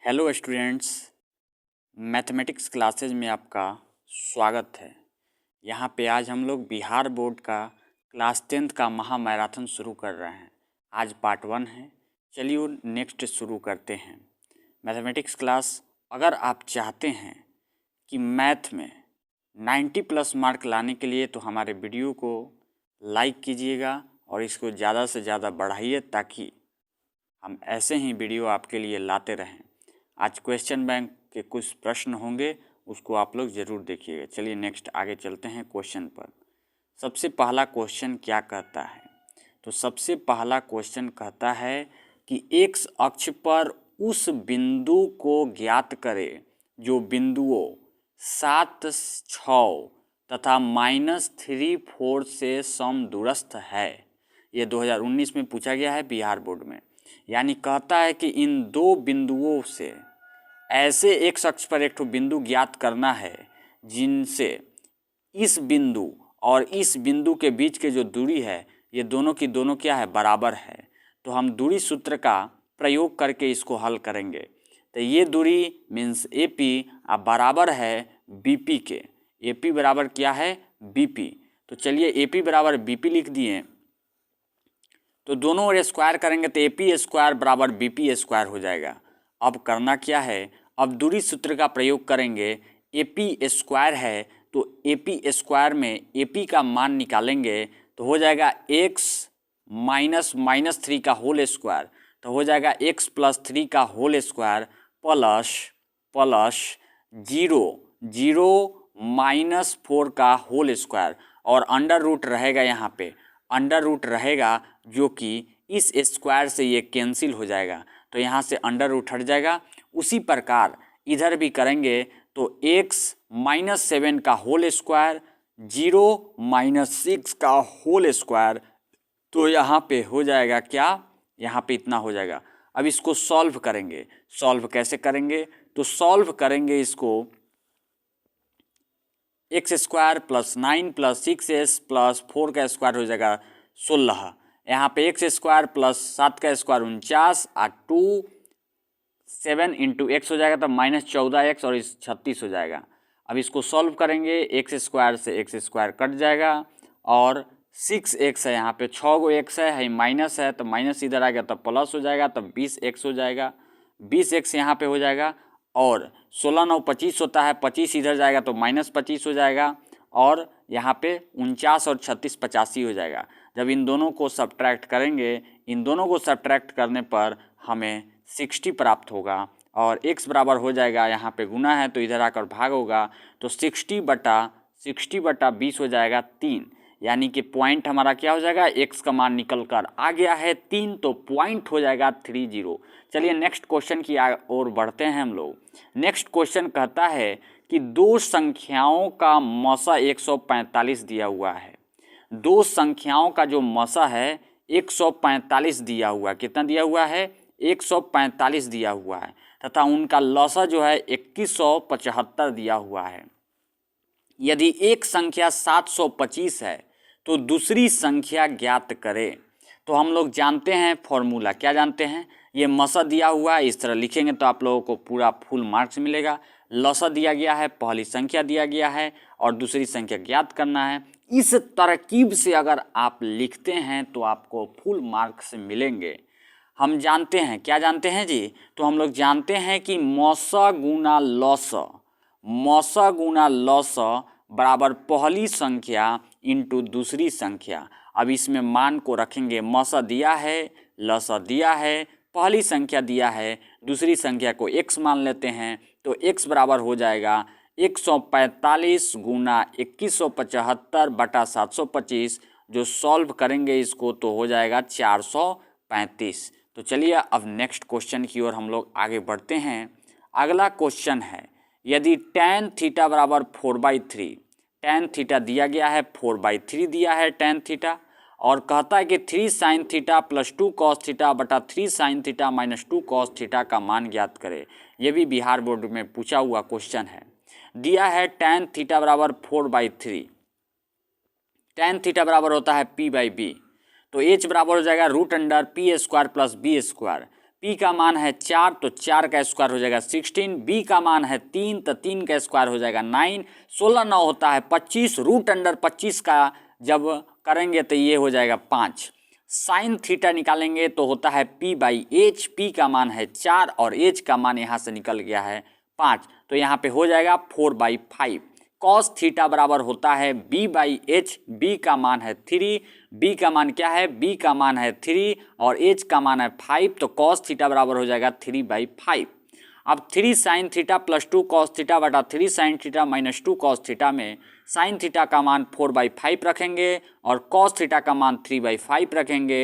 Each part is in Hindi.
हेलो स्टूडेंट्स, मैथमेटिक्स क्लासेज में आपका स्वागत है। यहाँ पे आज हम लोग बिहार बोर्ड का क्लास 10th का महा मैराथन शुरू कर रहे हैं। आज पार्ट 1 है। चलिए नेक्स्ट शुरू करते हैं। मैथमेटिक्स क्लास अगर आप चाहते हैं कि मैथ में 90+ मार्क लाने के लिए तो हमारे वीडियो को लाइक कीजिएगा और इसको ज़्यादा से ज़्यादा बढ़ाइए ताकि हम ऐसे ही वीडियो आपके लिए लाते रहें। आज क्वेश्चन बैंक के कुछ प्रश्न होंगे, उसको आप लोग ज़रूर देखिएगा। चलिए नेक्स्ट आगे चलते हैं क्वेश्चन पर। सबसे पहला क्वेश्चन क्या कहता है? तो सबसे पहला क्वेश्चन कहता है कि एक्स अक्ष पर उस बिंदु को ज्ञात करें जो बिंदुओं 7, 6 तथा -3, 4 से समदूरस्थ है। ये 2019 में पूछा गया है बिहार बोर्ड में। यानी कहता है कि इन दो बिंदुओं से ऐसे एक अक्ष पर एक बिंदु ज्ञात करना है जिनसे इस बिंदु और इस बिंदु के बीच के जो दूरी है ये दोनों की दोनों क्या है, बराबर है। तो हम दूरी सूत्र का प्रयोग करके इसको हल करेंगे। तो ये दूरी मीन्स AP बराबर है BP के। AP बराबर क्या है, BP। तो चलिए AP बराबर BP लिख दिए। तो दोनों ओर स्क्वायर करेंगे तो AP स्क्वायर बराबर BP स्क्वायर हो जाएगा। अब करना क्या है, अब दूरी सूत्र का प्रयोग करेंगे। AP स्क्वायर है तो AP स्क्वायर में AP का मान निकालेंगे तो हो जाएगा x -3 का होल स्क्वायर। तो हो जाएगा x + 3 का होल स्क्वायर प्लस 0 -4 का होल स्क्वायर और अंडर रूट रहेगा। यहाँ पे अंडर रूट रहेगा जो कि इस स्क्वायर से ये कैंसिल हो जाएगा, तो यहाँ से अंडर रूट हट जाएगा। उसी प्रकार इधर भी करेंगे तो x -7 का होल स्क्वायर 0 -6 का होल स्क्वायर, तो यहाँ पे हो जाएगा क्या, यहाँ पे इतना हो जाएगा। अब इसको सॉल्व करेंगे। सॉल्व कैसे करेंगे, तो सॉल्व करेंगे इसको x स्क्वायर + 9 + 6s + 4 का स्क्वायर हो जाएगा 16। यहाँ पे x स्क्वायर + 7 का स्क्वायर 49 और 2 7 × x हो जाएगा, तब -14x और इस 36 हो जाएगा। अब इसको सॉल्व करेंगे, x स्क्वायर से x स्क्वायर कट जाएगा और 6x है, यहाँ पे 6 गो x है माइनस है तो माइनस इधर आ गया तब प्लस हो जाएगा, तब 20x हो जाएगा। 20x यहाँ पे हो जाएगा और 16 9 25 होता है, 25 इधर जाएगा तो -25 हो जाएगा और यहाँ पे 49 और 36 85 हो जाएगा। जब इन दोनों को सब्ट्रैक्ट करेंगे, इन दोनों को सब्ट्रैक्ट करने पर हमें 60 प्राप्त होगा और x बराबर हो जाएगा, यहाँ पे गुना है तो इधर आकर भाग होगा, तो 60/20 हो जाएगा 3। यानी कि पॉइंट हमारा क्या हो जाएगा, x का मान निकल कर आ गया है 3, तो पॉइंट हो जाएगा 30। चलिए नेक्स्ट क्वेश्चन की ओर बढ़ते हैं हम लोग। नेक्स्ट क्वेश्चन कहता है कि दो संख्याओं का मसा 145 दिया हुआ है। दो संख्याओं का जो मसा है 145 दिया हुआ, कितना दिया हुआ है, 145 दिया हुआ है, तथा उनका लसा जो है 2175 दिया हुआ है। यदि एक संख्या 725 है तो दूसरी संख्या ज्ञात करें। तो हम लोग जानते हैं फॉर्मूला, क्या जानते हैं, ये मसा दिया हुआ है, इस तरह लिखेंगे तो आप लोगों को पूरा फुल मार्क्स मिलेगा। लसा दिया गया है, पहली संख्या दिया गया है और दूसरी संख्या ज्ञात करना है। इस तरकीब से अगर आप लिखते हैं तो आपको फुल मार्क्स मिलेंगे। हम जानते हैं, क्या जानते हैं जी, तो हम लोग जानते हैं कि मौसा गुना लौसा, मौसा गुना लौसा बराबर पहली संख्या इंटू दूसरी संख्या। अब इसमें मान को रखेंगे, मौसा दिया है, लौसा दिया है, पहली संख्या दिया है, दूसरी संख्या को x मान लेते हैं, तो x बराबर हो जाएगा 145 गुना 2175 बटा 725। जो सॉल्व करेंगे इसको तो हो जाएगा 435। तो चलिए अब नेक्स्ट क्वेश्चन की ओर हम लोग आगे बढ़ते हैं। अगला क्वेश्चन है, यदि tan थीटा बराबर 4/3, tan थीटा दिया गया है 4/3 दिया है tan थीटा, और कहता है कि 3 sin थीटा + 2 cos थीटा बटा 3 sin थीटा - 2 cos थीटा का मान ज्ञात करें। यह भी बिहार बोर्ड में पूछा हुआ क्वेश्चन है। दिया है tan थीटा बराबर 4/3, tan थीटा बराबर होता है P/B, तो H बराबर हो जाएगा √p² + b²। P का मान है 4 तो 4 का स्क्वायर हो जाएगा 16, B का मान है 3 तो 3 का स्क्वायर हो जाएगा 9, 16 9 होता है 25, रूट अंडर 25 का जब करेंगे तो ये हो जाएगा 5। साइन थीटा निकालेंगे तो होता है P/H, P का मान है 4 और H का मान यहाँ से निकल गया है 5, तो यहाँ पे हो जाएगा 4/5। कॉस थीटा बराबर होता है B/H, B का मान है 3, B का मान क्या है, B का मान है 3 और H का मान है 5, तो कॉस थीटा बराबर हो जाएगा 3/5। अब 3 sine theta plus 2 cos theta बटा 3 sine theta minus 2 cos theta में साइन थीटा का मान 4/5 रखेंगे और कॉस थीटा का मान 3/5 रखेंगे।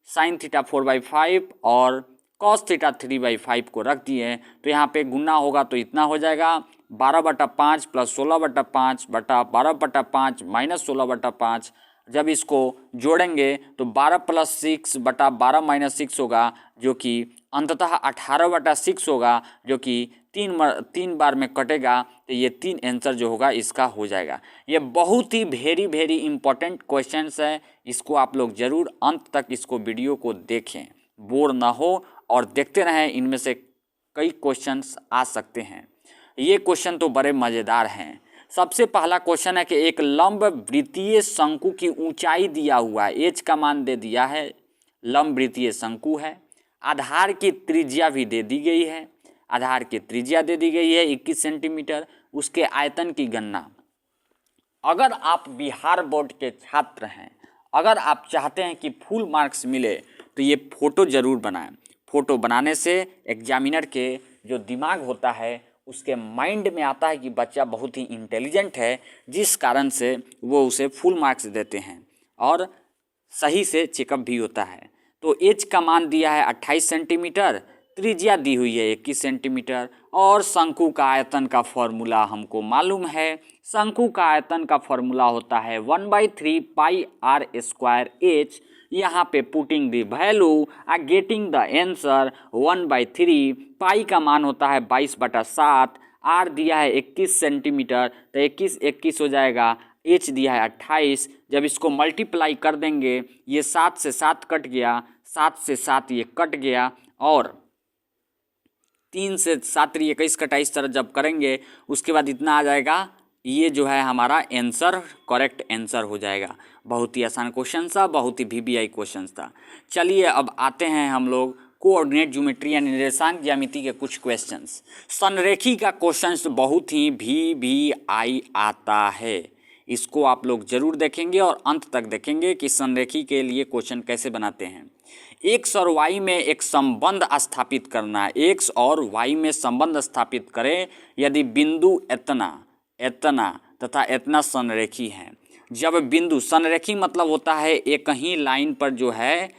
साइन थीटा 4/5 और कॉस थीटा 3/5 को रख दिए तो यहाँ पे गुना होगा तो इतना हो जाएगा 12/5 प्लस 16/5 बटा 12/5 माइनस 16/5। जब इसको जोड़ेंगे तो 12 प्लस 6 बटा 12 माइनस 6 होगा जो कि अंततः 18/6 होगा जो कि 3 बार में कटेगा, तो ये 3 आंसर जो होगा इसका हो जाएगा। ये बहुत ही वेरी इंपॉर्टेंट क्वेश्चंस है, इसको आप लोग ज़रूर अंत तक इसको वीडियो को देखें, बोर ना हो और देखते रहें, इनमें से कई क्वेश्चंस आ सकते हैं। ये क्वेश्चन तो बड़े मज़ेदार हैं। सबसे पहला क्वेश्चन है कि एक लंब वृत्तीय शंकु की ऊंचाई दिया हुआ है, एच का मान दे दिया है, लंब वृत्तीय शंकु है, आधार की त्रिज्या भी दे दी गई है, आधार की त्रिज्या दे दी गई है 21 सेंटीमीटर, उसके आयतन की गणना। अगर आप बिहार बोर्ड के छात्र हैं, अगर आप चाहते हैं कि फुल मार्क्स मिले तो ये फ़ोटो ज़रूर बनाएं। फ़ोटो बनाने से एग्जामिनर के जो दिमाग होता है उसके माइंड में आता है कि बच्चा बहुत ही इंटेलिजेंट है, जिस कारण से वो उसे फुल मार्क्स देते हैं और सही से चेकअप भी होता है। तो एच का मान दिया है 28 सेंटीमीटर, त्रिज्या दी हुई है 21 सेंटीमीटर और शंकु का आयतन का फॉर्मूला हमको मालूम है। शंकु का आयतन का फॉर्मूला होता है 1/3 पाई आर स्क्वायर एच। यहाँ पे पुटिंग द वैल्यू आ गेटिंग द आंसर 1/3, पाई का मान होता है 22/7, आर दिया है 21 सेंटीमीटर तो 21 हो जाएगा, एच दिया है 28। जब इसको मल्टीप्लाई कर देंगे ये 7 से 7 कट गया, 7 से 7 ये कट गया और 3 से 7 21 कटा, इस तरह जब करेंगे उसके बाद इतना आ जाएगा, ये जो है हमारा आंसर करेक्ट आंसर हो जाएगा। बहुत ही आसान क्वेश्चन था, बहुत ही VBI क्वेश्चन था। चलिए अब आते हैं हम लोग कोऑर्डिनेट ज्योमेट्री यानी निर्देशांक ज्यामिति के कुछ क्वेश्चंस। संरेखी का क्वेश्चंस बहुत ही VBI आता है, इसको आप लोग जरूर देखेंगे और अंत तक देखेंगे कि संरेखी के लिए क्वेश्चन कैसे बनाते हैं। एक्स और वाई में एक संबंध स्थापित करना है, एक्स और वाई में संबंध स्थापित करें यदि बिंदु इतना तथा इतना संरेखी है। जब बिंदु संरेखी मतलब होता है एक ही लाइन पर जो है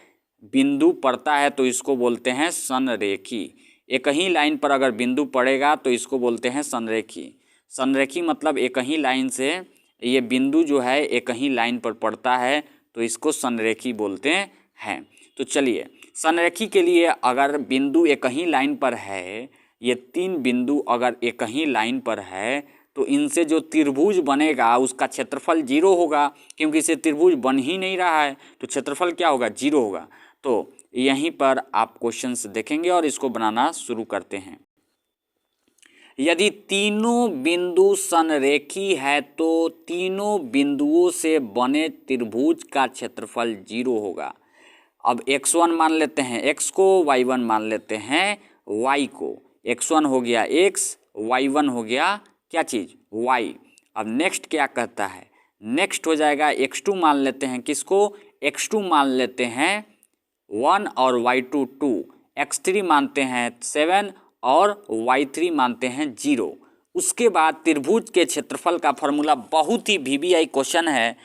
बिंदु पड़ता है तो इसको बोलते हैं संरेखी। एक ही लाइन पर अगर बिंदु पड़ेगा तो इसको बोलते हैं संरेखी। संरेखी मतलब एक ही लाइन से ये बिंदु जो है एक ही लाइन पर पड़ता है तो इसको संरेखी बोलते हैं। तो चलिए संरेखी के लिए अगर बिंदु एक ही लाइन पर है, ये 3 बिंदु अगर एक ही लाइन पर है तो इनसे जो त्रिभुज बनेगा उसका क्षेत्रफल 0 होगा, क्योंकि इसे त्रिभुज बन ही नहीं रहा है तो क्षेत्रफल क्या होगा, 0 होगा। तो यहीं पर आप क्वेश्चंस देखेंगे और इसको बनाना शुरू करते हैं। यदि तीनों बिंदु संरेखी है तो तीनों बिंदुओं से बने त्रिभुज का क्षेत्रफल 0 होगा। अब x1 मान लेते हैं x को, y1 मान लेते हैं y को। x1 हो गया x, y1 हो गया क्या चीज़, y। अब नेक्स्ट क्या कहता है, नेक्स्ट हो जाएगा x2 मान लेते हैं किसको, x2 मान लेते हैं 1 और y2 2, x3 मानते हैं 7 और y3 मानते हैं 0। उसके बाद त्रिभुज के क्षेत्रफल का फॉर्मूला बहुत ही VBI क्वेश्चन है,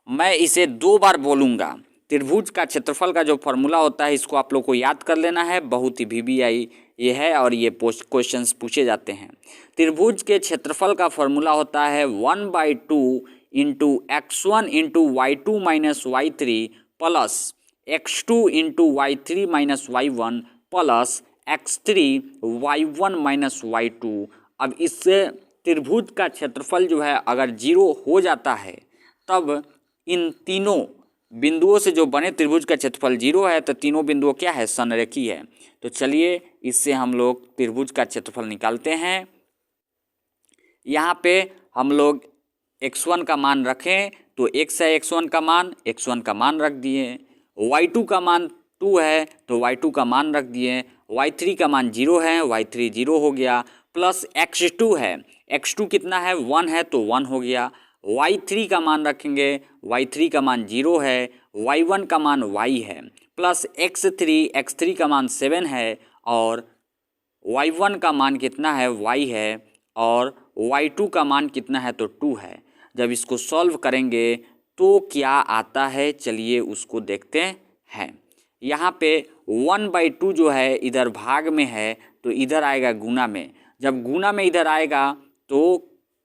मैं इसे 2 बार बोलूँगा। त्रिभुज का क्षेत्रफल का जो फॉर्मूला होता है इसको आप लोग को याद कर लेना है, बहुत ही VBI ये है और ये क्वेश्चंस पूछे जाते हैं। त्रिभुज के क्षेत्रफल का फॉर्मूला होता है 1/2 into x1 into y2 minus y3 plus x2 into y3 minus y1 plus x3 y1 minus y2। अब इससे त्रिभुज का क्षेत्रफल जो है अगर 0 हो जाता है तब इन तीनों बिंदुओं से जो बने त्रिभुज का क्षेत्रफल 0 है तो तीनों बिंदुओं क्या है, संरेखीय है। तो चलिए इससे हम लोग त्रिभुज का क्षेत्रफल निकालते हैं। यहाँ पे हम लोग x1 का मान रखें तो x है x1 का मान रख दिए, y2 का मान 2 है तो y2 का मान रख दिए, y3 का मान 0 है, y3 0 हो गया, प्लस x2 है, x2 कितना है 1 है तो 1 हो गया, y3 का मान रखेंगे, y3 का मान 0 है, y1 का मान y है, प्लस x3 का मान 7 है और y1 का मान कितना है y है और y2 का मान कितना है तो 2 है। जब इसको सॉल्व करेंगे तो क्या आता है, चलिए उसको देखते हैं। यहाँ पे 1/2 जो है इधर भाग में है तो इधर आएगा गुना में, जब गुना में इधर आएगा तो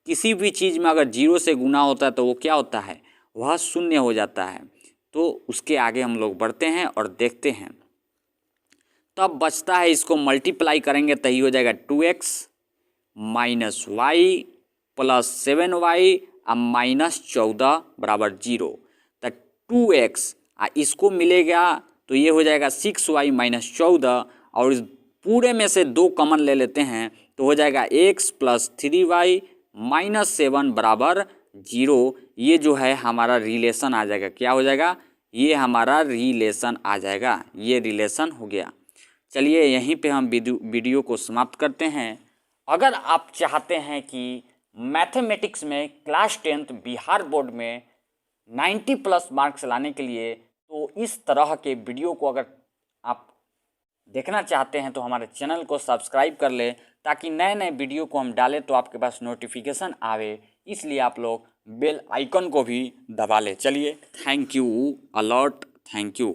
किसी भी चीज़ में अगर 0 से गुना होता है तो वो क्या होता है, वह शून्य हो जाता है। तो उसके आगे हम लोग बढ़ते हैं और देखते हैं। तब बचता है, इसको मल्टीप्लाई करेंगे तो ही हो जाएगा 2x minus Y plus 7y अब माइनस 14 बराबर 0। तो 2x इसको मिलेगा तो ये हो जाएगा 6y माइनस 14 और इस पूरे में से 2 कॉमन ले लेते हैं तो हो जाएगा x प्लस 3y माइनस 7 बराबर 0। ये जो है हमारा रिलेशन आ जाएगा, क्या हो जाएगा, ये हमारा रिलेशन आ जाएगा, ये रिलेशन हो गया। चलिए यहीं पे हम वीडियो को समाप्त करते हैं। अगर आप चाहते हैं कि मैथमेटिक्स में क्लास 10th बिहार बोर्ड में 90+ मार्क्स लाने के लिए तो इस तरह के वीडियो को अगर आप देखना चाहते हैं तो हमारे चैनल को सब्सक्राइब कर ले ताकि नए नए वीडियो को हम डालें तो आपके पास नोटिफिकेशन आवे, इसलिए आप लोग बेल आइकन को भी दबा लें। चलिए thank you a lot, thank you.